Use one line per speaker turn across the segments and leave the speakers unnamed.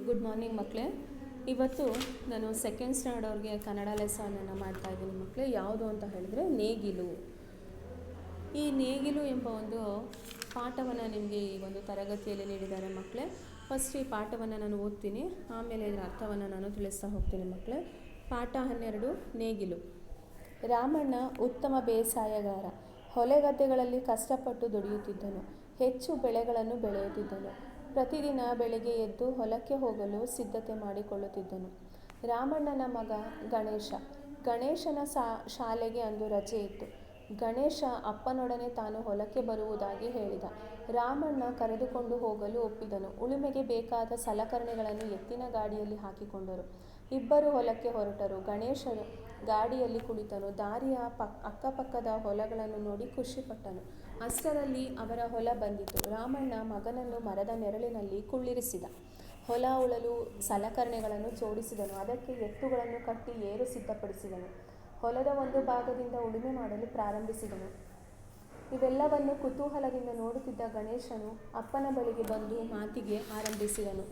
Good morning ಮಕ್ಕಳೇ. ಇವತ್ತು ನಾನು ಸೆಕೆಂಡ್ ಸ್ಟ್ಯಾಂಡರ್ಡ್ ಅವ್ರಿಗೆ ಕನ್ನಡ ಲೆಸನನ್ನು ಮಾಡ್ತಾಯಿದ್ದೀನಿ ಮಕ್ಕಳೇ. ಯಾವುದು ಅಂತ ಹೇಳಿದ್ರೆ ನೇಗಿಲು. ಈ ನೇಗಿಲು ಎಂಬ ಒಂದು ಪಾಠವನ್ನು ನಿಮಗೆ ಈ ಒಂದು ತರಗತಿಯಲ್ಲಿ ನೀಡಿದ್ದಾರೆ ಮಕ್ಕಳೇ. ಫಸ್ಟ್ ಈ ಪಾಠವನ್ನು ನಾನು ಓದ್ತೀನಿ, ಆಮೇಲೆ ಇದರ ಅರ್ಥವನ್ನು ನಾನು ತಿಳಿಸ್ತಾ ಹೋಗ್ತೀನಿ ಮಕ್ಕಳೇ. ಪಾಠ 12 ನೇಗಿಲು. ರಾಮಣ್ಣ ಉತ್ತಮ ಬೇಸಾಯಗಾರ. ಹೊಲೆಗದ್ದೆಗಳಲ್ಲಿ ಕಷ್ಟಪಟ್ಟು ದುಡಿಯುತ್ತಿದ್ದನು. ಹೆಚ್ಚು ಬೆಳೆಗಳನ್ನು ಬೆಳೆಯುತ್ತಿದ್ದನು. ಪ್ರತಿದಿನ ಬೆಳಿಗ್ಗೆ ಎದ್ದು ಹೊಲಕ್ಕೆ ಹೋಗಲು ಸಿದ್ಧತೆ ಮಾಡಿಕೊಳ್ಳುತ್ತಿದ್ದನು. ರಾಮಣ್ಣನ ಮಗ ಗಣೇಶ. ಗಣೇಶನ ಶಾಲೆಗೆ ಅಂದು ರಜೆ ಇತ್ತು. ಗಣೇಶ ಅಪ್ಪನೊಡನೆ ತಾನು ಹೊಲಕ್ಕೆ ಬರುವುದಾಗಿ ಹೇಳಿದ. ರಾಮಣ್ಣ ಕರೆದುಕೊಂಡು ಹೋಗಲು ಒಪ್ಪಿದನು. ಉಳುಮೆಗೆ ಬೇಕಾದ ಸಲಕರಣೆಗಳನ್ನು ಎತ್ತಿನ ಗಾಡಿಯಲ್ಲಿ ಹಾಕಿಕೊಂಡರು. ಇಬ್ಬರು ಹೊಲಕ್ಕೆ ಹೊರಟರು. ಗಣೇಶನು ಗಾಡಿಯಲ್ಲಿ ಕುಳಿತನು. ದಾರಿಯ ಅಕ್ಕಪಕ್ಕದ ಹೊಲಗಳನ್ನು ನೋಡಿ ಖುಷಿಪಟ್ಟನು. ಅಷ್ಟರಲ್ಲಿ ಅವರ ಹೊಲ ಬಂದಿತು. ರಾಮಣ್ಣ ಮಗನನ್ನು ಮರದ ನೆರಳಿನಲ್ಲಿ ಕುಳ್ಳಿರಿಸಿದ. ಹೊಲ ಉಳಲು ಸಲಕರಣೆಗಳನ್ನು ಜೋಡಿಸಿದನು. ಅದಕ್ಕೆ ಎತ್ತುಗಳನ್ನು ಕಟ್ಟಿ ಏರು ಸಿದ್ಧಪಡಿಸಿದನು. ಹೊಲದ ಒಂದು ಭಾಗದಿಂದ ಉಳುಮೆ ಮಾಡಲು ಪ್ರಾರಂಭಿಸಿದನು. ಇವೆಲ್ಲವನ್ನು ಕುತೂಹಲದಿಂದ ನೋಡುತ್ತಿದ್ದ ಗಣೇಶನು ಅಪ್ಪನ ಬಳಿಗೆ ಬಂದು ಮಾತಿಗೆ ಆರಂಭಿಸಿದನು.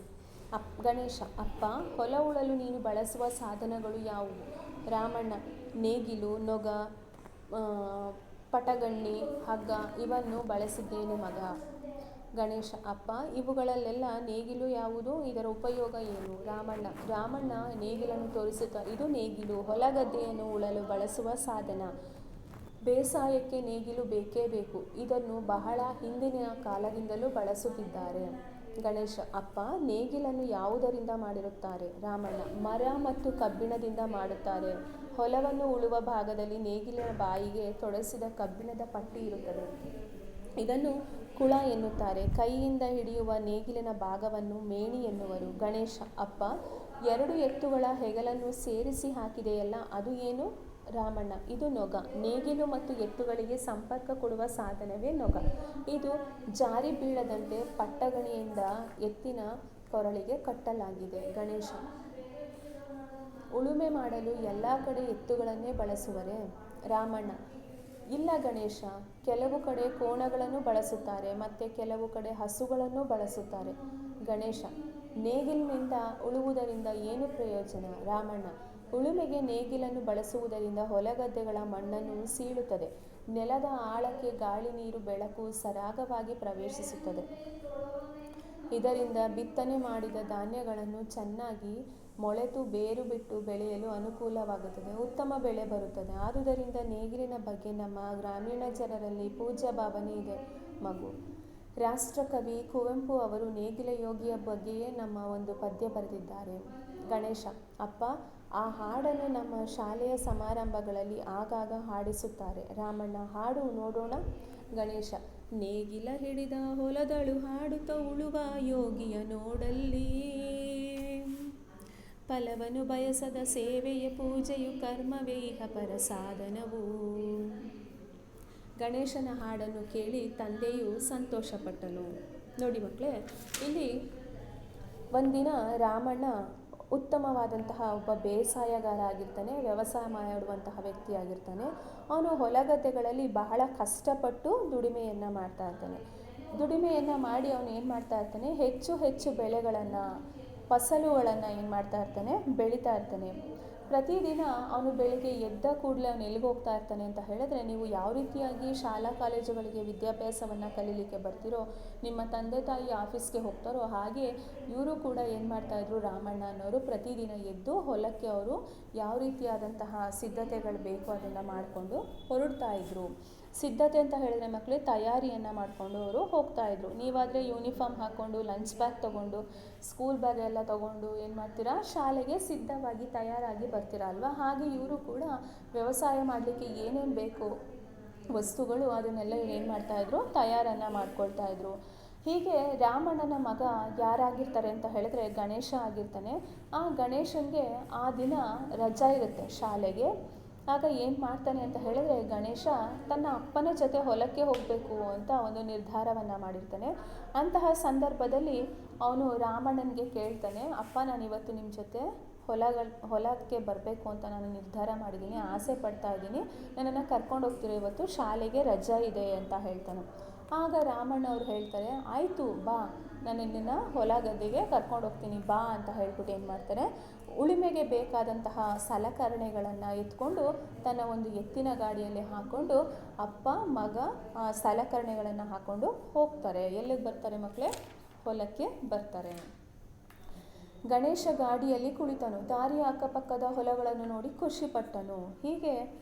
ಗಣೇಶ: ಅಪ್ಪ, ಹೊಲ ಉಳಲು ನೀನು ಬಳಸುವ ಸಾಧನಗಳು ಯಾವುವು? ರಾಮಣ್ಣ: ನೇಗಿಲು, ನೊಗ, ಪಟಗಣ್ಣಿ, ಹಗ್ಗ ಇವನ್ನು ಬಳಸಿದ್ದೇನೆ ಮಗ. ಗಣೇಶ: ಅಪ್ಪ, ಇವುಗಳಲ್ಲೆಲ್ಲ ನೇಗಿಲು ಯಾವುದು? ಇದರ ಉಪಯೋಗ ಏನು? ರಾಮಣ್ಣ ನೇಗಿಲನ್ನು ತೋರಿಸುತ್ತಾ: ಇದು ನೇಗಿಲು ಹೊಲಗದ್ದೆಯನ್ನು ಉಳಲು ಬಳಸುವ ಸಾಧನ. ಬೇಸಾಯಕ್ಕೆ ನೇಗಿಲು ಬೇಕೇ ಬೇಕು. ಇದನ್ನು ಬಹಳ ಹಿಂದಿನ ಕಾಲದಿಂದಲೂ ಬಳಸುತ್ತಿದ್ದಾರೆ. ಗಣೇಶ: ಅಪ್ಪ, ನೇಗಿಲನ್ನು ಯಾವುದರಿಂದ ಮಾಡಿರುತ್ತಾರೆ? ರಾಮಣ್ಣ: ಮರ ಮತ್ತು ಕಬ್ಬಿಣದಿಂದ ಮಾಡುತ್ತಾರೆ. ಹೊಲವನ್ನು ಉಳುವ ಭಾಗದಲ್ಲಿ ನೇಗಿಲಿನ ಬಾಯಿಗೆ ತೊಡಸಿದ ಕಬ್ಬಿಣದ ಪಟ್ಟಿ ಇರುತ್ತದೆ. ಇದನ್ನು ಕುಳ ಎನ್ನುತ್ತಾರೆ. ಕೈಯಿಂದ ಹಿಡಿಯುವ ನೇಗಿಲಿನ ಭಾಗವನ್ನು ಮೇಣಿ ಎನ್ನುವರು. ಗಣೇಶ: ಅಪ್ಪ, 2 ಎತ್ತುಗಳ ಹೆಗಲನ್ನು ಸೇರಿಸಿ ಹಾಕಿದೆಯಲ್ಲ, ಅದು ಏನು? ರಾಮಣ್ಣ: ಇದು ನೊಗ. ನೇಗಿಲು ಮತ್ತು ಎತ್ತುಗಳಿಗೆ ಸಂಪರ್ಕ ಕೊಡುವ ಸಾಧನವೇ ನೊಗ. ಇದು ಜಾರಿ ಬೀಳದಂತೆ ಪಟ್ಟಗಣಿಯಿಂದ ಎತ್ತಿನ ಕೊರಳಿಗೆ ಕಟ್ಟಲಾಗಿದೆ. ಗಣೇಶ: ಉಳುಮೆ ಮಾಡಲು ಎಲ್ಲ ಕಡೆ ಎತ್ತುಗಳನ್ನೇ ಬಳಸುವರೇ? ರಾಮಣ್ಣ: ಇಲ್ಲ ಗಣೇಶ, ಕೆಲವು ಕಡೆ ಕೋಣಗಳನ್ನು ಬಳಸುತ್ತಾರೆ, ಮತ್ತೆ ಕೆಲವು ಕಡೆ ಹಸುಗಳನ್ನು ಬಳಸುತ್ತಾರೆ. ಗಣೇಶ: ನೇಗಿಲಿನಿಂದ ಉಳುವುದರಿಂದ ಏನು ಪ್ರಯೋಜನ? ರಾಮಣ್ಣ: ಉಳುಮೆಗೆ ನೇಗಿಲನ್ನು ಬಳಸುವುದರಿಂದ ಹೊಲಗದ್ದೆಗಳ ಮಣ್ಣನ್ನು ಸೀಳುತ್ತದೆ. ನೆಲದ ಆಳಕ್ಕೆ ಗಾಳಿ, ನೀರು, ಬೆಳಕು ಸರಾಗವಾಗಿ ಪ್ರವೇಶಿಸುತ್ತದೆ. ಇದರಿಂದ ಬಿತ್ತನೆ ಮಾಡಿದ ಧಾನ್ಯಗಳನ್ನು ಚೆನ್ನಾಗಿ ಮೊಳೆತು ಬೇರು ಬಿಟ್ಟು ಬೆಳೆಯಲು ಅನುಕೂಲವಾಗುತ್ತದೆ. ಉತ್ತಮ ಬೆಳೆ ಬರುತ್ತದೆ. ಆದುದರಿಂದ ನೇಗಿಲಿನ ಬಗ್ಗೆ ನಮ್ಮ ಗ್ರಾಮೀಣ ಜನರಲ್ಲಿ ಪೂಜ್ಯ ಭಾವನೆ ಇದೆ ಮಗು. ರಾಷ್ಟ್ರಕವಿ ಕುವೆಂಪು ಅವರು ನೇಗಿಲ ಯೋಗಿಯ ಬಗ್ಗೆಯೇ ನಮ್ಮ ಒಂದು ಪದ್ಯ ಬರೆದಿದ್ದಾರೆ. ಗಣೇಶ: ಅಪ್ಪ, ಆ ಹಾಡನ್ನು ನಮ್ಮ ಶಾಲೆಯ ಸಮಾರಂಭಗಳಲ್ಲಿ ಆಗಾಗ ಹಾಡಿಸುತ್ತಾರೆ. ರಾಮಣ್ಣ: ಹಾಡು ನೋಡೋಣ. ಗಣೇಶ: ನೇಗಿಲ ಹಿಡಿದ ಹೊಲದಳು ಹಾಡುತ್ತ ಉಳುವ ಯೋಗಿಯ ನೋಡಲ್ಲಿ, ಫಲವನ್ನು ಬಯಸದ ಸೇವೆಯ ಪೂಜೆಯು ಕರ್ಮವೇ ಇಹ ಪರ ಸಾಧನವು. ಗಣೇಶನ ಹಾಡನ್ನು ಕೇಳಿ ತಂದೆಯು ಸಂತೋಷಪಟ್ಟನು. ನೋಡಿ ಮಕ್ಕಳೇ, ಇಲ್ಲಿ ಒಂದಿನ ರಾಮಣ್ಣ ಉತ್ತಮವಾದಂತಹ ಒಬ್ಬ ಬೇಸಾಯಗಾರ ಆಗಿರ್ತಾನೆ, ವ್ಯವಸಾಯ ಮಾಡುವಂತಹ ವ್ಯಕ್ತಿಯಾಗಿರ್ತಾನೆ. ಅವನು ಹೊಲಗದ್ದೆಗಳಲ್ಲಿ ಬಹಳ ಕಷ್ಟಪಟ್ಟು ದುಡಿಮೆಯನ್ನು ಮಾಡ್ತಾ ಇರ್ತಾನೆ. ದುಡಿಮೆಯನ್ನು ಮಾಡಿ ಅವನು ಏನು ಮಾಡ್ತಾ ಇರ್ತಾನೆ, ಹೆಚ್ಚು ಬೆಳೆಗಳನ್ನು, ಫಸಲುಗಳನ್ನು ಏನು ಮಾಡ್ತಾ ಇರ್ತಾನೆ, ಬೆಳೀತಾ ಇರ್ತಾನೆ. ಪ್ರತಿದಿನ ಅವನು ಬೆಳಿಗ್ಗೆ ಎದ್ದ ಕೂಡಲೇ ಅವನು ಎಲ್ಲಿಗೆ ಹೋಗ್ತಾ ಇರ್ತಾನೆ ಅಂತ ಹೇಳಿದ್ರೆ, ನೀವು ಯಾವ ರೀತಿಯಾಗಿ ಶಾಲಾ ಕಾಲೇಜುಗಳಿಗೆ ವಿದ್ಯಾಭ್ಯಾಸವನ್ನು ಕಲೀಲಿಕ್ಕೆ ಬರ್ತಿರೋ, ನಿಮ್ಮ ತಂದೆ ತಾಯಿ ಆಫೀಸ್ಗೆ ಹೋಗ್ತಾರೋ, ಹಾಗೆ ಇವರು ಕೂಡ ಏನು ಮಾಡ್ತಾಯಿದ್ರು, ರಾಮಣ್ಣ ಅನ್ನೋರು ಪ್ರತಿದಿನ ಎದ್ದು ಹೊಲಕ್ಕೆ ಅವರು ಯಾವ ರೀತಿಯಾದಂತಹ ಸಿದ್ಧತೆಗಳು ಬೇಕು ಅದನ್ನು ಮಾಡಿಕೊಂಡು ಹೊರಡ್ತಾ ಇದ್ರು. ಸಿದ್ಧತೆ ಅಂತ ಹೇಳಿದ್ರೆ ಮಕ್ಕಳೇ, ತಯಾರಿಯನ್ನು ಮಾಡಿಕೊಂಡು ಅವರು ಹೋಗ್ತಾಯಿದ್ರು. ನೀವಾದರೆ ಯೂನಿಫಾರ್ಮ್ ಹಾಕ್ಕೊಂಡು, ಲಂಚ್ ಬ್ಯಾಗ್ ತೊಗೊಂಡು, ಸ್ಕೂಲ್ ಬ್ಯಾಗ್ ಎಲ್ಲ ತೊಗೊಂಡು ಏನು ಮಾಡ್ತೀರಾ, ಶಾಲೆಗೆ ಸಿದ್ಧವಾಗಿ ತಯಾರಾಗಿ ಬರ್ತೀರಾ ಅಲ್ವಾ? ಹಾಗೆ ಇವರು ಕೂಡ ವ್ಯವಸಾಯ ಮಾಡಲಿಕ್ಕೆ ಏನೇನು ಬೇಕು ವಸ್ತುಗಳು, ಅದನ್ನೆಲ್ಲ ಏನು ಮಾಡ್ತಾಯಿದ್ರು, ತಯಾರನ್ನು ಮಾಡ್ಕೊಳ್ತಾಯಿದ್ರು. ಹೀಗೆ ರಾಮಣ್ಣನ ಮಗ ಯಾರಾಗಿರ್ತಾರೆ ಅಂತ ಹೇಳಿದ್ರೆ ಗಣೇಶ ಆಗಿರ್ತಾನೆ. ಆ ಗಣೇಶನಿಗೆ ಆ ದಿನ ರಜಾ ಇರುತ್ತೆ ಶಾಲೆಗೆ. ಆಗ ಏನು ಮಾಡ್ತಾನೆ ಅಂತ ಹೇಳಿದ್ರೆ, ಗಣೇಶ ತನ್ನ ಅಪ್ಪನ ಜೊತೆ ಹೊಲಕ್ಕೆ ಹೋಗಬೇಕು ಅಂತ ಒಂದು ನಿರ್ಧಾರವನ್ನು ಮಾಡಿರ್ತಾನೆ. ಅಂತಹ ಸಂದರ್ಭದಲ್ಲಿ ಅವನು ರಾಮಣ್ಣನಿಗೆ ಕೇಳ್ತಾನೆ, ಅಪ್ಪ, ನಾನು ಇವತ್ತು ನಿಮ್ಮ ಜೊತೆ ಹೊಲಕ್ಕೆ ಬರಬೇಕು ಅಂತ ನಾನು ನಿರ್ಧಾರ ಮಾಡಿದ್ದೀನಿ, ಆಸೆ ಪಡ್ತಾ ಇದ್ದೀನಿ, ನನ್ನನ್ನು ಕರ್ಕೊಂಡು ಹೋಗ್ತೀರೋ, ಇವತ್ತು ಶಾಲೆಗೆ ರಜಾ ಇದೆ ಅಂತ ಹೇಳ್ತಾನೆ. ಆಗ ರಾಮಣ್ಣ ಅವ್ರು ಹೇಳ್ತಾರೆ, ಆಯಿತು ಬಾ, ನಾನು ನಿನ್ನ ಹೊಲ ಗದ್ದೆಗೆ ಕರ್ಕೊಂಡು ಹೋಗ್ತೀನಿ ಬಾ ಅಂತ ಹೇಳ್ಬಿಟ್ಟು ಏನು ಮಾಡ್ತಾರೆ, ಉಳುಮೆಗೆ ಬೇಕಾದಂತಹ ಸಲಕರಣೆಗಳನ್ನು ಎತ್ಕೊಂಡು ತನ್ನ ಒಂದು ಎತ್ತಿನ ಗಾಡಿಯಲ್ಲಿ ಹಾಕ್ಕೊಂಡು ಅಪ್ಪ ಮಗ ಆ ಸಲಕರಣೆಗಳನ್ನು ಹಾಕ್ಕೊಂಡು ಹೋಗ್ತಾರೆ. ಎಲ್ಲಿಗೆ ಬರ್ತಾರೆ ಮಕ್ಕಳೇ? ಹೊಲಕ್ಕೆ ಬರ್ತಾರೆ. ಗಣೇಶ ಗಾಡಿಯಲ್ಲಿ ಕುಳಿತನು, ದಾರಿಯ ಅಕ್ಕಪಕ್ಕದ ಹೊಲಗಳನ್ನು ನೋಡಿ ಖುಷಿಪಟ್ಟನು. ಹೀಗೆ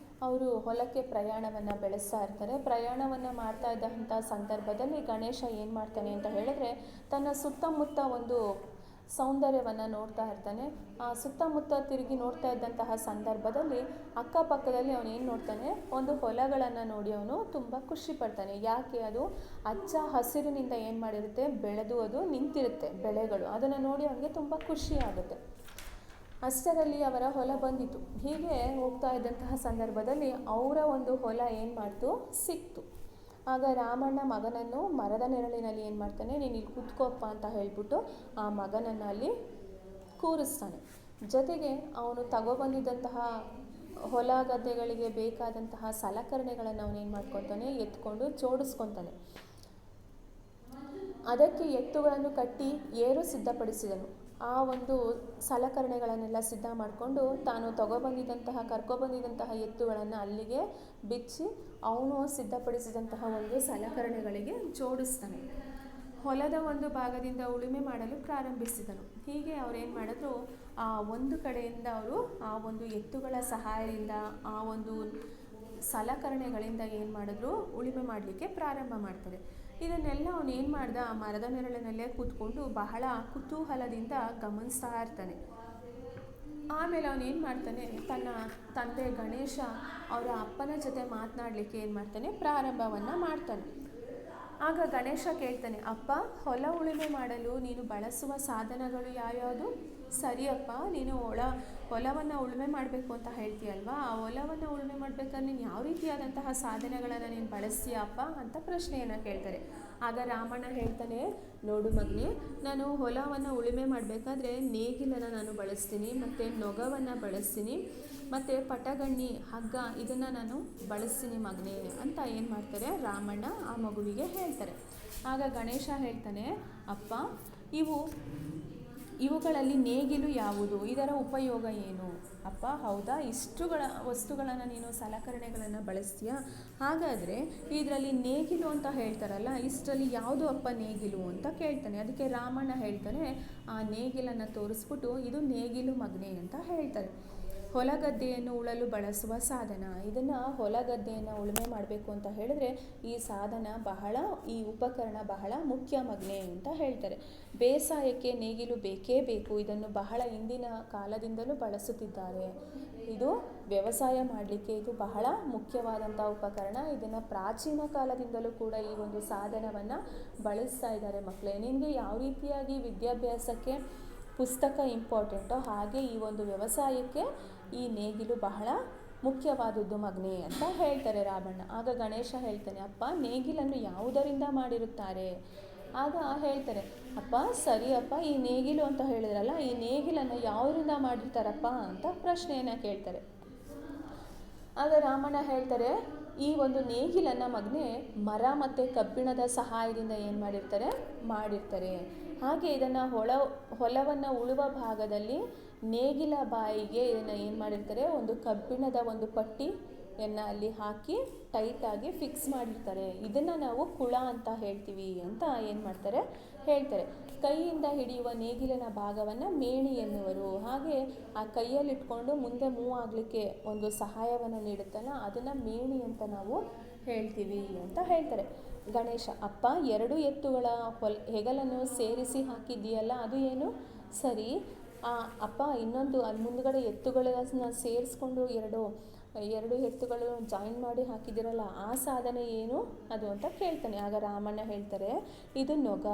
ಅವರು ಹೊಲಕ್ಕೆ ಪ್ರಯಾಣವನ್ನು ಬೆಳೆಸ್ತಾ ಇರ್ತಾರೆ. ಪ್ರಯಾಣವನ್ನು ಮಾಡ್ತಾ ಇದ್ದಂಥ ಸಂದರ್ಭದಲ್ಲಿ ಗಣೇಶ ಏನು ಮಾಡ್ತಾನೆ ಅಂತ ಹೇಳಿದ್ರೆ, ತನ್ನ ಸುತ್ತಮುತ್ತ ಒಂದು ಸೌಂದರ್ಯವನ್ನು ನೋಡ್ತಾ ಇರ್ತಾನೆ. ಆ ಸುತ್ತಮುತ್ತ ತಿರುಗಿ ನೋಡ್ತಾ ಇದ್ದಂತಹ ಸಂದರ್ಭದಲ್ಲಿ ಅಕ್ಕಪಕ್ಕದಲ್ಲಿ ಅವನು ಏನು ನೋಡ್ತಾನೆ, ಒಂದು ಹೊಲಗಳನ್ನು ನೋಡಿ ಅವನು ತುಂಬ ಖುಷಿ ಪಡ್ತಾನೆ. ಯಾಕೆ? ಅದು ಹಚ್ಚ ಹಸಿರಿನಿಂದ ಏನು ಮಾಡಿರುತ್ತೆ, ಬೆಳೆದು ಅದು ನಿಂತಿರುತ್ತೆ ಬೆಳೆಗಳು. ಅದನ್ನು ನೋಡಿ ಅವನಿಗೆ ತುಂಬ ಖುಷಿ ಆಗುತ್ತೆ. ಅಷ್ಟರಲ್ಲಿ ಅವರ ಹೊಲ ಬಂದಿತು. ಹೀಗೆ ಹೋಗ್ತಾ ಇದ್ದಂತಹ ಸಂದರ್ಭದಲ್ಲಿ ಅವರ ಒಂದು ಹೊಲ ಏನು ಮಾಡ್ತು, ಸಿಕ್ತು. ಆಗ ರಾಮಣ್ಣ ಮಗನನ್ನು ಮರದ ನೆರಳಿನಲ್ಲಿ ಏನು ಮಾಡ್ತಾನೆ, ನೀನು ಇಲ್ಲಿ ಕೂತ್ಕೋಪ್ಪ ಅಂತ ಹೇಳ್ಬಿಟ್ಟು ಆ ಮಗನನ್ನು ಅಲ್ಲಿ ಕೂರಿಸ್ತಾನೆ. ಜೊತೆಗೆ ಅವನು ತಗೊಬಂದಿದ್ದಂತಹ ಹೊಲ ಗದ್ದೆಗಳಿಗೆ ಬೇಕಾದಂತಹ ಸಲಕರಣೆಗಳನ್ನು ಅವನೇನು ಮಾಡ್ಕೊತಾನೆ, ಎತ್ಕೊಂಡು ಜೋಡಿಸ್ಕೊತಾನೆ. ಅದಕ್ಕೆ ಎತ್ತುಗಳನ್ನು ಕಟ್ಟಿ ಏರು ಸಿದ್ಧಪಡಿಸಿದನು. ಆ ಒಂದು ಸಲಕರಣೆಗಳನ್ನೆಲ್ಲ ಸಿದ್ಧ ಮಾಡಿಕೊಂಡು ತಾನು ಕರ್ಕೊಬಂದಿದ್ದಂತಹ ಎತ್ತುಗಳನ್ನು ಅಲ್ಲಿಗೆ ಬಿಚ್ಚಿ ಅವನು ಸಿದ್ಧಪಡಿಸಿದಂತಹ ಒಂದು ಸಲಕರಣೆಗಳಿಗೆ ಜೋಡಿಸ್ತಾನೆ. ಹೊಲದ ಒಂದು ಭಾಗದಿಂದ ಉಳುಮೆ ಮಾಡಲು ಪ್ರಾರಂಭಿಸಿದನು. ಹೀಗೆ ಅವ್ರೇನು ಮಾಡಿದ್ರು, ಆ ಒಂದು ಕಡೆಯಿಂದ ಅವರು ಆ ಒಂದು ಎತ್ತುಗಳ ಸಹಾಯದಿಂದ ಆ ಒಂದು ಸಲಕರಣೆಗಳಿಂದ ಏನು ಮಾಡಿದ್ರು, ಉಳುಮೆ ಮಾಡಲಿಕ್ಕೆ ಪ್ರಾರಂಭ ಮಾಡ್ತಾರೆ. ಇದನ್ನೆಲ್ಲ ಅವನು ಏನು ಮಾಡ್ದ, ಆ ಮರದ ನೆರಳಿನಲ್ಲೇ ಕೂತ್ಕೊಂಡು ಬಹಳ ಕುತೂಹಲದಿಂದ ಗಮನಿಸ್ತಾ ಇರ್ತಾನೆ. ಆಮೇಲೆ ಅವನು ಏನು ಮಾಡ್ತಾನೆ, ತನ್ನ ತಂದೆ ಗಣೇಶ ಅವರ ಅಪ್ಪನ ಜೊತೆ ಮಾತನಾಡಲಿಕ್ಕೆ ಏನು ಮಾಡ್ತಾನೆ, ಪ್ರಾರಂಭವನ್ನು ಮಾಡ್ತಾನೆ. ಆಗ ಗಣೇಶ ಕೇಳ್ತಾನೆ, ಅಪ್ಪ, ಹೊಲ ಉಳುಮೆ ಮಾಡಲು ನೀನು ಬಳಸುವ ಸಾಧನಗಳು ಯಾವ್ಯಾವುದು? ಸರಿಯಪ್ಪ, ನೀನು ಹೊಲವನ್ನು ಉಳುಮೆ ಮಾಡಬೇಕು ಅಂತ ಹೇಳ್ತೀಯಲ್ವಾ, ಆ ಹೊಲವನ್ನು ಉಳುಮೆ ಮಾಡಬೇಕಾದ್ರೆ ನೀನು ಯಾವ ರೀತಿಯಾದಂತಹ ಸಾಧನಗಳನ್ನು ನೀನು ಬಳಸ್ತೀಯಪ್ಪ ಅಂತ ಪ್ರಶ್ನೆಯನ್ನು ಕೇಳ್ತಾರೆ. ಆಗ ರಾಮಣ್ಣ ಹೇಳ್ತಾನೆ, ನೋಡು ಮಗನೇ, ನಾನು ಹೊಲವನ್ನು ಉಳುಮೆ ಮಾಡಬೇಕಾದ್ರೆ ನೇಗಿಲನ್ನು ನಾನು ಬಳಸ್ತೀನಿ, ಮತ್ತು ನೊಗವನ್ನು ಬಳಸ್ತೀನಿ, ಮತ್ತು ಪಟಗಣ್ಣಿ, ಹಗ್ಗ, ಇದನ್ನು ನಾನು ಬಳಸ್ತೀನಿ ಮಗನೇ ಅಂತ ಏನು ಮಾಡ್ತಾರೆ, ರಾಮಣ್ಣ ಆ ಮಗುವಿಗೆ ಹೇಳ್ತಾರೆ. ಆಗ ಗಣೇಶ ಹೇಳ್ತಾನೆ, ಅಪ್ಪ, ಇವುಗಳಲ್ಲಿ ನೇಗಿಲು ಯಾವುದು? ಇದರ ಉಪಯೋಗ ಏನು? ಅಪ್ಪ, ಹೌದಾ, ಇಷ್ಟುಗಳ ವಸ್ತುಗಳನ್ನು ನೀನು ಸಲಕರಣೆಗಳನ್ನು ಬಳಸ್ತೀಯಾ? ಹಾಗಾದರೆ ಇದರಲ್ಲಿ ನೇಗಿಲು ಅಂತ ಹೇಳ್ತಾರಲ್ಲ, ಇಷ್ಟರಲ್ಲಿ ಯಾವುದು ಅಪ್ಪ ನೇಗಿಲು ಅಂತ ಕೇಳ್ತಾನೆ. ಅದಕ್ಕೆ ರಾಮಣ್ಣ ಹೇಳ್ತಾನೆ, ಆ ನೇಗಿಲನ್ನು ತೋರಿಸ್ಬಿಟ್ಟು ಇದು ನೇಗಿಲು ಮಗನೇ ಅಂತ ಹೇಳ್ತಾರೆ. ಹೊಲಗದ್ದೆಯನ್ನು ಉಳಲು ಬಳಸುವ ಸಾಧನ. ಇದನ್ನು ಹೊಲಗದ್ದೆಯನ್ನು ಉಳುಮೆ ಮಾಡಬೇಕು ಅಂತ ಹೇಳಿದ್ರೆ ಈ ಉಪಕರಣ ಬಹಳ ಮುಖ್ಯ ಮಗನೇ ಅಂತ ಹೇಳ್ತಾರೆ. ಬೇಸಾಯಕ್ಕೆ ನೇಗಿಲು ಬೇಕೇ ಬೇಕು. ಇದನ್ನು ಬಹಳ ಹಿಂದಿನ ಕಾಲದಿಂದಲೂ ಬಳಸುತ್ತಿದ್ದಾರೆ. ಇದು ವ್ಯವಸಾಯ ಮಾಡಲಿಕ್ಕೆ ಇದು ಬಹಳ ಮುಖ್ಯವಾದಂಥ ಉಪಕರಣ. ಇದನ್ನು ಪ್ರಾಚೀನ ಕಾಲದಿಂದಲೂ ಕೂಡ ಈ ಒಂದು ಸಾಧನವನ್ನು ಬಳಸ್ತಾ ಇದ್ದಾರೆ. ಮಕ್ಕಳೇ, ನಿನಗೆ ಯಾವ ರೀತಿಯಾಗಿ ವಿದ್ಯಾಭ್ಯಾಸಕ್ಕೆ ಪುಸ್ತಕ ಇಂಪಾರ್ಟೆಂಟೋ ಹಾಗೆ ಈ ಒಂದು ವ್ಯವಸಾಯಕ್ಕೆ ಈ ನೇಗಿಲು ಬಹಳ ಮುಖ್ಯವಾದದ್ದು ಮಗನೇ ಅಂತ ಹೇಳ್ತಾರೆ ರಾಮಣ್ಣ. ಆಗ ಗಣೇಶ ಹೇಳ್ತಾನೆ, ಅಪ್ಪ, ನೇಗಿಲನ್ನು ಯಾವುದರಿಂದ ಮಾಡಿರುತ್ತಾರೆ? ಆಗ ಹೇಳ್ತಾರೆ, ಅಪ್ಪ, ಸರಿಯಪ್ಪ, ಈ ನೇಗಿಲು ಅಂತ ಹೇಳಿದ್ರಲ್ಲ, ಈ ನೇಗಿಲನ್ನು ಯಾವುದರಿಂದ ಮಾಡಿರ್ತಾರಪ್ಪ ಅಂತ ಪ್ರಶ್ನೆಯನ್ನು ಕೇಳ್ತಾರೆ. ಆಗ ರಾಮಣ್ಣ ಹೇಳ್ತಾರೆ, ಈ ಒಂದು ನೇಗಿಲನ್ನು ಮಗನೇ ಮರ ಮತ್ತು ಕಬ್ಬಿಣದ ಸಹಾಯದಿಂದ ಏನು ಮಾಡಿರ್ತಾರೆ. ಹಾಗೆ ಇದನ್ನು ಹೊಲವನ್ನು ಉಳುವ ಭಾಗದಲ್ಲಿ ನೇಗಿಲ ಬಾಯಿಗೆ ಇದನ್ನು ಏನು ಮಾಡಿರ್ತಾರೆ, ಒಂದು ಕಬ್ಬಿಣದ ಒಂದು ಪಟ್ಟಿಯನ್ನು ಅಲ್ಲಿ ಹಾಕಿ ಟೈಟಾಗಿ ಫಿಕ್ಸ್ ಮಾಡಿರ್ತಾರೆ. ಇದನ್ನು ನಾವು ಕುಳ ಅಂತ ಹೇಳ್ತೀವಿ ಅಂತ ಏನು ಮಾಡ್ತಾರೆ, ಹೇಳ್ತಾರೆ. ಕೈಯಿಂದ ಹಿಡಿಯುವ ನೇಗಿಲಿನ ಭಾಗವನ್ನು ಮೇಣಿ ಎನ್ನುವರು. ಹಾಗೆ ಆ ಕೈಯಲ್ಲಿಟ್ಕೊಂಡು ಮುಂದೆ ಮೂವ್ ಆಗಲಿಕ್ಕೆ ಒಂದು ಸಹಾಯವನ್ನು ನೀಡುತ್ತಲ್ಲ, ಅದನ್ನು ಮೇಣಿ ಅಂತ ನಾವು ಹೇಳ್ತೀವಿ ಅಂತ ಹೇಳ್ತಾರೆ. ಗಣೇಶ, ಅಪ್ಪ, 2 ಎತ್ತುಗಳ ಹೆಗಲನ್ನು ಸೇರಿಸಿ ಹಾಕಿದ್ದೀಯಲ್ಲ, ಅದು ಏನು? ಸರಿ. ಅಪ್ಪ, ಇನ್ನೊಂದು ಅಲ್ಲಿ ಮುಂದುಗಡೆ ಎತ್ತುಗಳನ್ನ ಸೇರಿಸ್ಕೊಂಡು ಎರಡು ಎತ್ತುಗಳು ಜಾಯಿನ್ ಮಾಡಿ ಹಾಕಿದ್ದೀರಲ್ಲ, ಆ ಸಾಧನೆ ಏನು ಅದು ಅಂತ ಕೇಳ್ತಾನೆ. ಆಗ ರಾಮಣ್ಣ ಹೇಳ್ತಾರೆ, ಇದು ನೊಗ.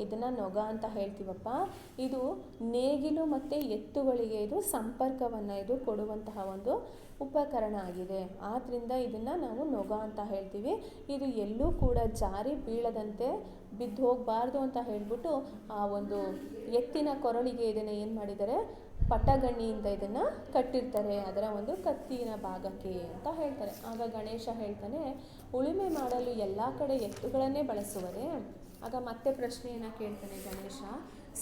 ಇದನ್ನು ನೊಗ ಅಂತ ಹೇಳ್ತೀವಪ್ಪ. ಇದು ನೇಗಿಲು ಮತ್ತು ಎತ್ತುಗಳಿಗೆ ಇದು ಸಂಪರ್ಕವನ್ನು ಇದು ಕೊಡುವಂತಹ ಒಂದು ಉಪಕರಣ ಆಗಿದೆ. ಆದ್ದರಿಂದ ಇದನ್ನು ನಾವು ನೊಗ ಅಂತ ಹೇಳ್ತೀವಿ. ಇದು ಎಲ್ಲೂ ಕೂಡ ಜಾರಿ ಬೀಳದಂತೆ ಬಿದ್ದು ಹೋಗಬಾರ್ದು ಅಂತ ಹೇಳ್ಬಿಟ್ಟು ಆ ಒಂದು ಎತ್ತಿನ ಕೊರಳಿಗೆ ಇದನ್ನು ಏನು ಮಾಡಿದ್ದಾರೆ, ಪಟಗಣ್ಣಿಯಿಂದ ಇದನ್ನು ಕಟ್ಟಿರ್ತಾರೆ, ಅದರ ಒಂದು ಕತ್ತಿನ ಭಾಗಕ್ಕೆ ಅಂತ ಹೇಳ್ತಾರೆ. ಆಗ ಗಣೇಶ ಹೇಳ್ತಾನೆ, ಉಳುಮೆ ಮಾಡಲು ಎಲ್ಲ ಕಡೆ ಎತ್ತುಗಳನ್ನೇ ಬಳಸುವರೆ? ಆಗ ಮತ್ತೆ ಪ್ರಶ್ನೆಯನ್ನು ಕೇಳ್ತಾನೆ ಗಣೇಶ,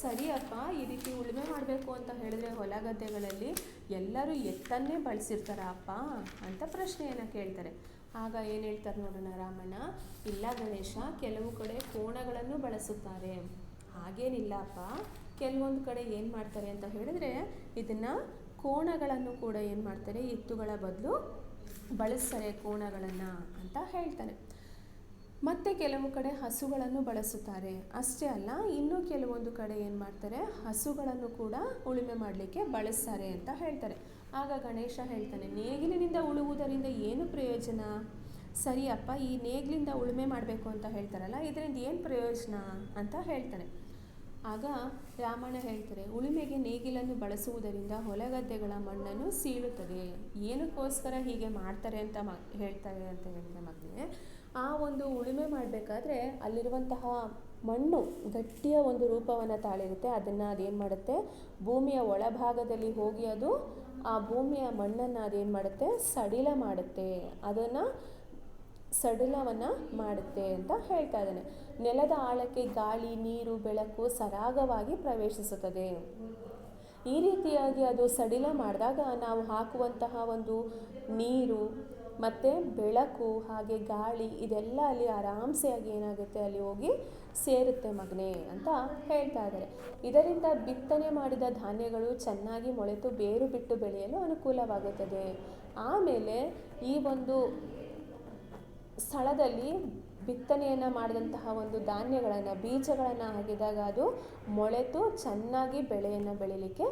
ಸರಿಯಪ್ಪ, ಈ ರೀತಿ ಉಳುಮೆ ಮಾಡಬೇಕು ಅಂತ ಹೇಳಿದ್ರೆ ಹೊಲ ಗದ್ದೆಗಳಲ್ಲಿ ಎಲ್ಲರೂ ಎತ್ತನ್ನೇ ಬಳಸಿರ್ತಾರ ಅಪ್ಪ ಅಂತ ಪ್ರಶ್ನೆಯನ್ನು ಕೇಳ್ತಾರೆ. ಆಗ ಏನು ಹೇಳ್ತಾರೆ ನೋಡೋಣ ರಾಮಣ್ಣ, ಇಲ್ಲ ಗಣೇಶ, ಕೆಲವು ಕಡೆ ಕೋಣಗಳನ್ನು ಬಳಸುತ್ತಾರೆ. ಹಾಗೇನಿಲ್ಲ ಅಪ್ಪ, ಕೆಲವೊಂದು ಕಡೆ ಏನು ಮಾಡ್ತಾರೆ ಅಂತ ಹೇಳಿದ್ರೆ ಇದನ್ನು ಕೋಣಗಳನ್ನು ಕೂಡ ಏನು ಮಾಡ್ತಾರೆ, ಎತ್ತುಗಳ ಬದಲು ಬಳಸ್ತಾರೆ ಕೋಣಗಳನ್ನು ಅಂತ ಹೇಳ್ತಾರೆ. ಮತ್ತು ಕೆಲವು ಕಡೆ ಹಸುಗಳನ್ನು ಬಳಸುತ್ತಾರೆ. ಅಷ್ಟೇ ಅಲ್ಲ, ಇನ್ನೂ ಕೆಲವೊಂದು ಕಡೆ ಏನು ಮಾಡ್ತಾರೆ, ಹಸುಗಳನ್ನು ಕೂಡ ಉಳುಮೆ ಮಾಡಲಿಕ್ಕೆ ಬಳಸ್ತಾರೆ ಅಂತ ಹೇಳ್ತಾರೆ. ಆಗ ಗಣೇಶ ಹೇಳ್ತಾನೆ, ನೇಗಿಲಿನಿಂದ ಉಳುವುದರಿಂದ ಏನು ಪ್ರಯೋಜನ? ಸರಿಯಪ್ಪ, ಈ ನೇಗಿಲಿಂದ ಉಳುಮೆ ಮಾಡಬೇಕು ಅಂತ ಹೇಳ್ತಾರಲ್ಲ, ಇದರಿಂದ ಏನು ಪ್ರಯೋಜನ ಅಂತ ಹೇಳ್ತಾನೆ. ಆಗ ರಾಮಣ್ಣ ಹೇಳ್ತಾರೆ, ಉಳುಮೆಗೆ ನೇಗಿಲನ್ನು ಬಳಸುವುದರಿಂದ ಹೊಲಗದ್ದೆಗಳ ಮಣ್ಣನ್ನು ಸೀಳುತ್ತದೆ. ಏನಕ್ಕೋಸ್ಕರ ಹೀಗೆ ಮಾಡ್ತಾರೆ ಅಂತ ಹೇಳ್ತಾರೆ ಅಂತ ಹೇಳಿದ್ರೆ ಮಕ್ಕಳೇ, ಆ ಒಂದು ಉಳುಮೆ ಮಾಡಬೇಕಾದ್ರೆ ಅಲ್ಲಿರುವಂತಹ ಮಣ್ಣು ಗಟ್ಟಿಯ ಒಂದು ರೂಪವನ್ನು ತಾಳಿರುತ್ತೆ. ಅದನ್ನು ಅದೇನು ಮಾಡುತ್ತೆ, ಭೂಮಿಯ ಒಳಭಾಗದಲ್ಲಿ ಹೋಗಿ ಅದು ಆ ಭೂಮಿಯ ಮಣ್ಣನ್ನು ಅದೇನು ಮಾಡುತ್ತೆ, ಸಡಿಲ ಮಾಡುತ್ತೆ, ಅದನ್ನು ಸಡಿಲವನ್ನು ಮಾಡುತ್ತೆ ಅಂತ ಹೇಳ್ತಾ ಇದ್ದಾನೆ. ನೆಲದ ಆಳಕ್ಕೆ ಗಾಳಿ, ನೀರು, ಬೆಳಕು ಸರಾಗವಾಗಿ ಪ್ರವೇಶಿಸುತ್ತದೆ. ಈ ರೀತಿಯಾಗಿ ಅದು ಸಡಿಲ ಮಾಡಿದಾಗ ನಾವು ಹಾಕುವಂತಹ ಒಂದು ನೀರು ಮತ್ತು ಬೆಳಕು ಹಾಗೆ ಗಾಳಿ ಇದೆಲ್ಲ ಅಲ್ಲಿ ಆರಾಮ್ಸೆಯಾಗಿ ಏನಾಗುತ್ತೆ, ಅಲ್ಲಿ ಹೋಗಿ ಸೇರುತ್ತೆ ಮಗನೇ ಅಂತ ಹೇಳ್ತಾ ಇದ್ದಾರೆ. ಇದರಿಂದ ಬಿತ್ತನೆ ಮಾಡಿದ ಧಾನ್ಯಗಳು ಚೆನ್ನಾಗಿ ಮೊಳೆತು ಬೇರು ಬಿಟ್ಟು ಬೆಳೆಯಲು ಅನುಕೂಲವಾಗುತ್ತದೆ. ಆಮೇಲೆ ಈ ಒಂದು ಸ್ಥಳದಲ್ಲಿ ಬಿತ್ತನೆಯನ್ನು ಮಾಡಿದಂತಹ ಒಂದು ಧಾನ್ಯಗಳನ್ನು, ಬೀಜಗಳನ್ನು ಹಾಕಿದಾಗ ಅದು ಮೊಳೆತು ಚೆನ್ನಾಗಿ ಬೆಳೆಯನ್ನು ಬೆಳೀಲಿಕ್ಕೆ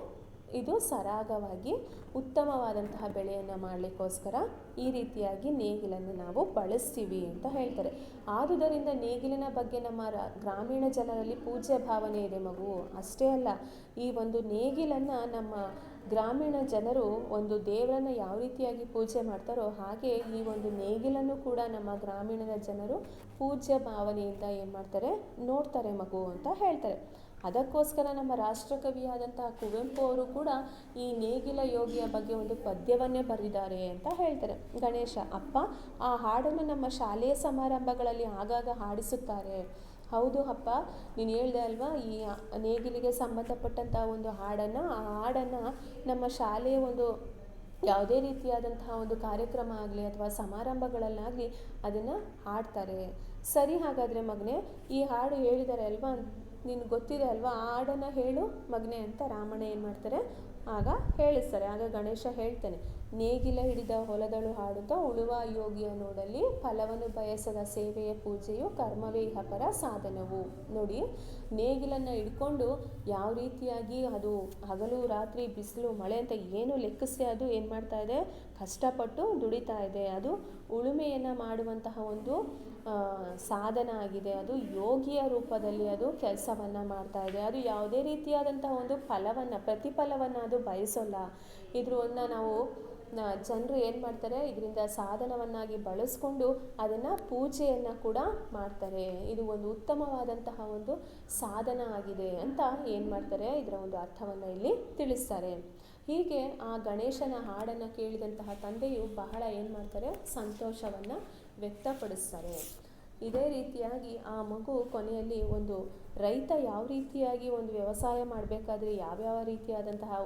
ಇದು ಸರಾಗವಾಗಿ ಉತ್ತಮವಾದಂತಹ ಬೆಳೆಯನ್ನು ಮಾಡಲಿಕ್ಕೋಸ್ಕರ ಈ ರೀತಿಯಾಗಿ ನೇಗಿಲನ್ನು ನಾವು ಬಳಸ್ತೀವಿ ಅಂತ ಹೇಳ್ತಾರೆ. ಆದುದರಿಂದ ನೇಗಿಲಿನ ಬಗ್ಗೆ ನಮ್ಮ ಗ್ರಾಮೀಣ ಜನರಲ್ಲಿ ಪೂಜ್ಯ ಭಾವನೆ ಇದೆ ಮಗು. ಅಷ್ಟೇ ಅಲ್ಲ, ಈ ಒಂದು ನೇಗಿಲನ್ನು ನಮ್ಮ ಗ್ರಾಮೀಣ ಜನರು ಒಂದು ದೇವರನ್ನು ಯಾವ ರೀತಿಯಾಗಿ ಪೂಜೆ ಮಾಡ್ತಾರೋ ಹಾಗೆ ಈ ಒಂದು ನೇಗಿಲನ್ನು ಕೂಡ ನಮ್ಮ ಗ್ರಾಮೀಣದ ಜನರು ಪೂಜ್ಯ ಭಾವನೆಯಿಂದ ಏನು ಮಾಡ್ತಾರೆ, ನೋಡ್ತಾರೆ ಮಗು ಅಂತ ಹೇಳ್ತಾರೆ. ಅದಕ್ಕೋಸ್ಕರ ನಮ್ಮ ರಾಷ್ಟ್ರಕವಿಯಾದಂತಹ ಕುವೆಂಪು ಅವರು ಕೂಡ ಈ ನೇಗಿಲ ಯೋಗಿಯ ಬಗ್ಗೆ ಒಂದು ಪದ್ಯವನ್ನೇ ಬರೆದಿದ್ದಾರೆ ಅಂತ ಹೇಳ್ತಾರೆ. ಗಣೇಶ, ಅಪ್ಪ, ಆ ಹಾಡನ್ನು ನಮ್ಮ ಶಾಲೆಯ ಸಮಾರಂಭಗಳಲ್ಲಿ ಆಗಾಗ ಹಾಡಿಸುತ್ತಾರೆ. ಹೌದು ಅಪ್ಪ, ನೀನು ಹೇಳ್ದೆ ಅಲ್ವಾ, ಈ ನೇಗಿಲಿಗೆ ಸಂಬಂಧಪಟ್ಟಂಥ ಒಂದು ಹಾಡನ್ನು, ಆ ಹಾಡನ್ನು ನಮ್ಮ ಶಾಲೆಯ ಒಂದು ಯಾವುದೇ ರೀತಿಯಾದಂತಹ ಒಂದು ಕಾರ್ಯಕ್ರಮ ಆಗಲಿ ಅಥವಾ ಸಮಾರಂಭಗಳಲ್ಲಾಗಲಿ ಅದನ್ನು ಹಾಡ್ತಾರೆ. ಸರಿ, ಹಾಗಾದರೆ ಮಗನೇ, ಈ ಹಾಡು ಹೇಳಿದ್ದಾರೆ ಅಲ್ವಾ, ನಿನಗೆ ಗೊತ್ತಿದೆ ಅಲ್ವಾ, ಆ ಹಾಡನ್ನು ಹೇಳು ಮಗನೇ ಅಂತ ರಾಮಣ್ಣ ಏನು ಮಾಡ್ತಾರೆ, ಆಗ ಹೇಳಿಸ್ತಾರೆ. ಆಗ ಗಣೇಶ ಹೇಳ್ತಾನೆ, ನೇಗಿಲ ಹಿಡಿದ ಹೊಲದಳು ಹಾಡುತ್ತಾ ಉಳುವ ಯೋಗಿಯ ನೋಡಲಿ, ಫಲವನ್ನು ಬಯಸದ ಸೇವೆಯ ಪೂಜೆಯು ಕರ್ಮವೇ ಇಹಪರ ಸಾಧನವು. ನೋಡಿ, ನೇಗಿಲನ್ನು ಹಿಡ್ಕೊಂಡು ಯಾವ ರೀತಿಯಾಗಿ ಅದು ಹಗಲು ರಾತ್ರಿ ಬಿಸಿಲು ಮಳೆ ಅಂತ ಏನು ಲೆಕ್ಕಿಸಿ ಅದು ಏನು ಮಾಡ್ತಾ ಇದೆ, ಕಷ್ಟಪಟ್ಟು ದುಡಿತಾ ಇದೆ. ಅದು ಉಳುಮೆಯನ್ನು ಮಾಡುವಂತಹ ಒಂದು ಸಾಧನ ಆಗಿದೆ. ಅದು ಯೋಗಿಯ ರೂಪದಲ್ಲಿ ಅದು ಕೆಲಸವನ್ನು ಮಾಡ್ತಾ ಇದೆ. ಅದು ಯಾವುದೇ ರೀತಿಯಾದಂತಹ ಒಂದು ಫಲವನ್ನು, ಪ್ರತಿಫಲವನ್ನು ಅದು ಬಯಸೋಲ್ಲ. ಇದ್ರನ್ನ ನಾವು ಜನರು ಏನು ಮಾಡ್ತಾರೆ, ಇದರಿಂದ ಸಾಧನವನ್ನಾಗಿ ಬಳಸ್ಕೊಂಡು ಅದನ್ನು ಪೂಜೆಯನ್ನು ಕೂಡ ಮಾಡ್ತಾರೆ. ಇದು ಒಂದು ಉತ್ತಮವಾದಂತಹ ಒಂದು ಸಾಧನ ಆಗಿದೆ ಅಂತ ಏನು ಮಾಡ್ತಾರೆ, ಇದರ ಒಂದು ಅರ್ಥವನ್ನು ಇಲ್ಲಿ ತಿಳಿಸ್ತಾರೆ. ಹೀಗೆ ಆ ಗಣೇಶನ ಹಾಡನ್ನು ಕೇಳಿದಂತಹ ತಂದೆಯು ಬಹಳ ಏನು ಮಾಡ್ತಾರೆ, ಸಂತೋಷವನ್ನು ವ್ಯಕ್ತಪಡಿಸ್ತಾರೆ. ಇದೇ ರೀತಿಯಾಗಿ ಆ ಮಗು ಕೊನೆಯಲ್ಲಿ ಒಂದು ರೈತ ಯಾವ ರೀತಿಯಾಗಿ ಒಂದು ವ್ಯವಸಾಯ ಮಾಡಬೇಕಾದ್ರೆ ಯಾವ್ಯಾವ ರೀತಿಯಾದಂತಹ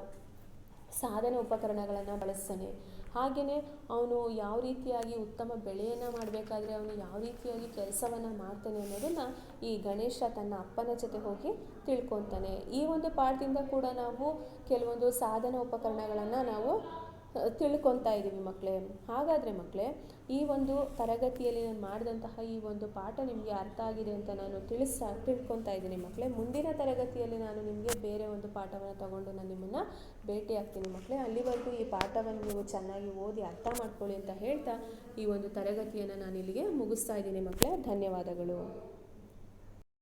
ಸಾಧನ ಉಪಕರಣಗಳನ್ನು ಬಳಸ್ತಾನೆ, ಹಾಗೆಯೇ ಅವನು ಯಾವ ರೀತಿಯಾಗಿ ಉತ್ತಮ ಬೆಳೆಯನ್ನು ಮಾಡಬೇಕಾದ್ರೆ ಅವನು ಯಾವ ರೀತಿಯಾಗಿ ಕೆಲಸವನ್ನು ಮಾಡ್ತಾನೆ ಅನ್ನೋದನ್ನು ಈ ಗಣೇಶ ತನ್ನ ಅಪ್ಪನ ಜೊತೆ ಹೋಗಿ ತಿಳ್ಕೊತಾನೆ. ಈ ಒಂದು ಪಾಠದಿಂದ ಕೂಡ ನಾವು ಕೆಲವೊಂದು ಸಾಧನ ಉಪಕರಣಗಳನ್ನು ನಾವು ತಿಳ್ಕೊತಾ ಇದ್ದೀವಿ ಮಕ್ಕಳೇ. ಹಾಗಾದರೆ ಮಕ್ಕಳೇ, ಈ ಒಂದು ತರಗತಿಯಲ್ಲಿ ನಾನು ಮಾಡಿದಂತಹ ಈ ಒಂದು ಪಾಠ ನಿಮಗೆ ಅರ್ಥ ಆಗಿದೆ ಅಂತ ನಾನು ತಿಳ್ಕೊತಾ ಇದ್ದೀನಿ ಮಕ್ಕಳೇ. ಮುಂದಿನ ತರಗತಿಯಲ್ಲಿ ನಾನು ನಿಮಗೆ ಬೇರೆ ಒಂದು ಪಾಠವನ್ನು ತಗೊಂಡು ನಾನು ನಿಮ್ಮನ್ನು ಭೇಟಿ ಆಗ್ತೀನಿ ಮಕ್ಕಳೇ. ಅಲ್ಲಿವರೆಗೂ ಈ ಪಾಠವನ್ನು ನೀವು ಚೆನ್ನಾಗಿ ಓದಿ ಅರ್ಥ ಮಾಡ್ಕೊಳ್ಳಿ ಅಂತ ಹೇಳ್ತಾ ಈ ಒಂದು ತರಗತಿಯನ್ನು ನಾನು ಇಲ್ಲಿಗೆ ಮುಗಿಸ್ತಾ ಇದ್ದೀನಿ ಮಕ್ಕಳೇ. ಧನ್ಯವಾದಗಳು.